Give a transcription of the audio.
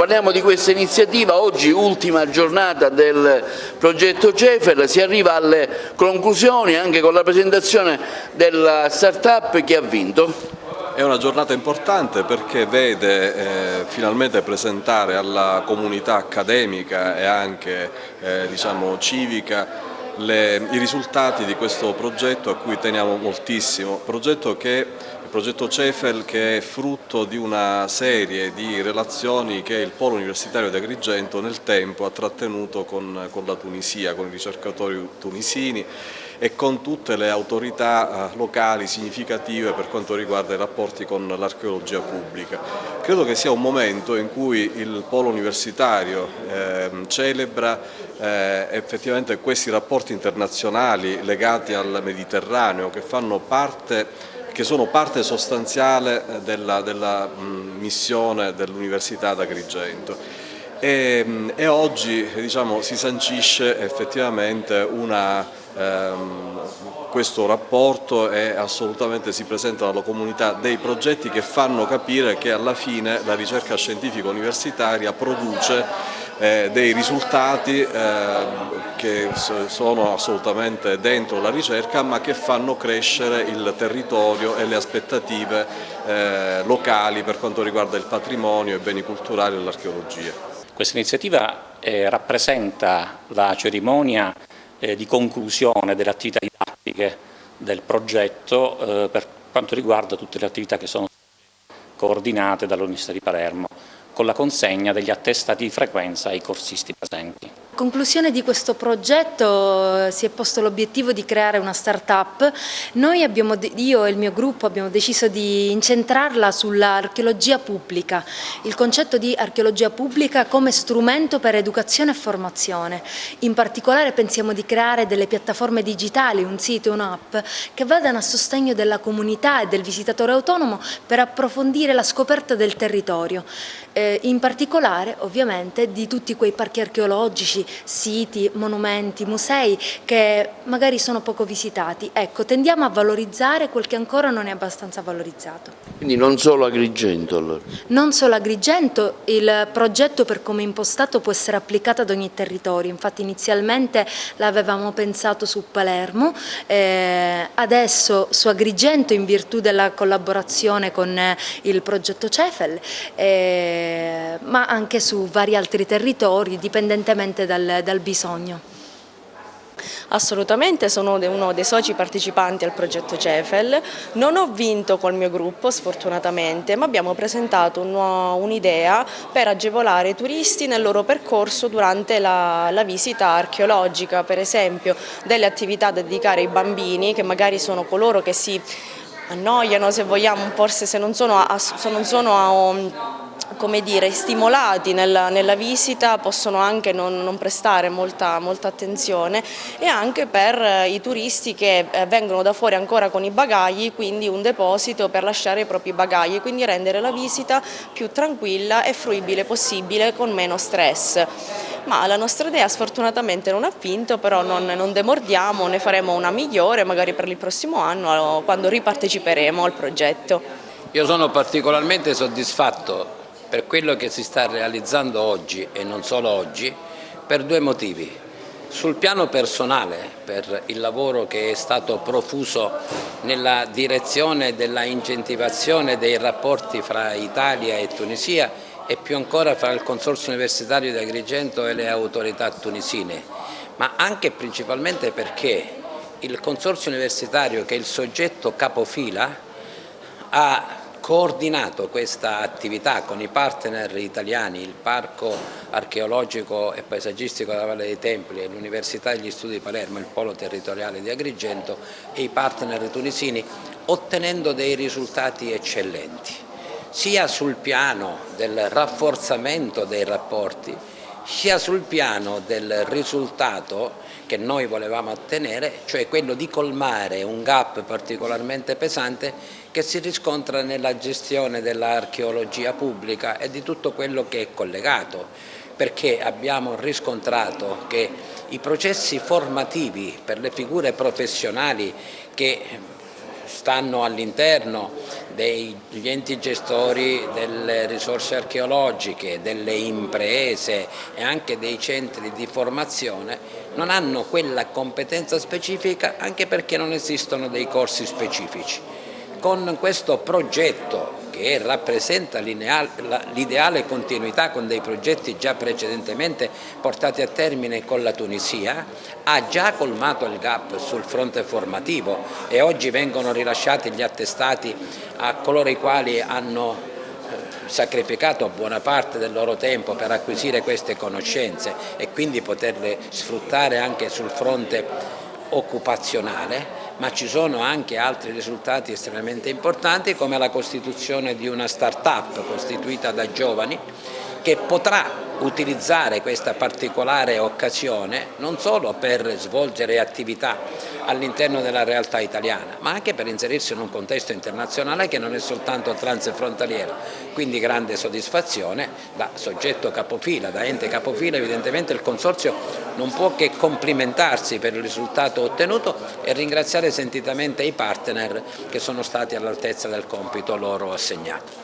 parliamo di questa iniziativa, oggi ultima giornata del progetto CEFEL, si arriva alle conclusioni anche con la presentazione della start-up che ha vinto. È una giornata importante perché vede finalmente presentare alla comunità accademica e anche diciamo, civica i risultati di questo progetto a cui teniamo moltissimo, il progetto CEFEL, che è frutto di una serie di relazioni che il Polo Universitario di Agrigento nel tempo ha trattenuto con la Tunisia, con i ricercatori tunisini e con tutte le autorità locali significative per quanto riguarda i rapporti con l'archeologia pubblica. Credo che sia un momento in cui il Polo Universitario celebra effettivamente questi rapporti internazionali legati al Mediterraneo che sono parte sostanziale della missione dell'Università ad Agrigento. E oggi diciamo, si sancisce effettivamente questo rapporto e assolutamente si presentano alla comunità dei progetti che fanno capire che alla fine la ricerca scientifica universitaria produce dei risultati che sono assolutamente dentro la ricerca ma che fanno crescere il territorio e le aspettative locali per quanto riguarda il patrimonio, i beni culturali e l'archeologia. Questa iniziativa rappresenta la cerimonia di conclusione delle attività didattiche del progetto per quanto riguarda tutte le attività che sono coordinate dall'Università di Palermo, con la consegna degli attestati di frequenza ai corsisti presenti. A conclusione di questo progetto si è posto l'obiettivo di creare una start-up. Io e il mio gruppo abbiamo deciso di incentrarla sull'archeologia pubblica, il concetto di archeologia pubblica come strumento per educazione e formazione. In particolare pensiamo di creare delle piattaforme digitali, un sito e un'app che vadano a sostegno della comunità e del visitatore autonomo per approfondire la scoperta del territorio. In particolare ovviamente di tutti quei parchi archeologici, siti, monumenti, musei che magari sono poco visitati. Ecco, tendiamo a valorizzare quel che ancora non è abbastanza valorizzato. Quindi non solo Agrigento allora? Non solo Agrigento, il progetto per come è impostato può essere applicato ad ogni territorio, infatti inizialmente l'avevamo pensato su Palermo, adesso su Agrigento in virtù della collaborazione con il progetto CEFEL, ma anche su vari altri territori dipendentemente dal bisogno. Assolutamente, sono uno dei soci partecipanti al progetto CEFEL, non ho vinto col mio gruppo sfortunatamente, ma abbiamo presentato un'idea per agevolare i turisti nel loro percorso durante la visita archeologica, per esempio delle attività da dedicare ai bambini che magari sono coloro che si annoiano, se vogliamo, forse se non sono come dire, stimolati nella visita possono anche non prestare molta attenzione, e anche per i turisti che vengono da fuori ancora con i bagagli, quindi un deposito per lasciare i propri bagagli, quindi rendere la visita più tranquilla e fruibile possibile con meno stress. Ma la nostra idea sfortunatamente non ha vinto, però non demordiamo, ne faremo una migliore magari per il prossimo anno quando riparteciperemo al progetto. Io sono particolarmente soddisfatto per quello che si sta realizzando oggi e non solo oggi, per due motivi. Sul piano personale, per il lavoro che è stato profuso nella direzione della incentivazione dei rapporti fra Italia e Tunisia e più ancora fra il Consorzio Universitario di Agrigento e le autorità tunisine, ma anche e principalmente perché il Consorzio Universitario, che è il soggetto capofila, ha coordinato questa attività con i partner italiani, il Parco Archeologico e Paesaggistico della Valle dei Templi, l'Università degli Studi di Palermo, il Polo Territoriale di Agrigento e i partner tunisini, ottenendo dei risultati eccellenti, sia sul piano del rafforzamento dei rapporti, sia sul piano del risultato che noi volevamo ottenere, cioè quello di colmare un gap particolarmente pesante che si riscontra nella gestione dell'archeologia pubblica e di tutto quello che è collegato, perché abbiamo riscontrato che i processi formativi per le figure professionali che stanno all'interno degli enti gestori delle risorse archeologiche, delle imprese e anche dei centri di formazione non hanno quella competenza specifica, anche perché non esistono dei corsi specifici. Con questo progetto, che rappresenta l'ideale continuità con dei progetti già precedentemente portati a termine con la Tunisia, ha già colmato il gap sul fronte formativo e oggi vengono rilasciati gli attestati a coloro i quali hanno sacrificato buona parte del loro tempo per acquisire queste conoscenze e quindi poterle sfruttare anche sul fronte occupazionale, ma ci sono anche altri risultati estremamente importanti, come la costituzione di una start-up costituita da giovani che potrà utilizzare questa particolare occasione non solo per svolgere attività all'interno della realtà italiana, ma anche per inserirsi in un contesto internazionale che non è soltanto transfrontaliero. Quindi grande soddisfazione da soggetto capofila, da ente capofila. Evidentemente il Consorzio non può che complimentarsi per il risultato ottenuto e ringraziare sentitamente i partner che sono stati all'altezza del compito loro assegnato.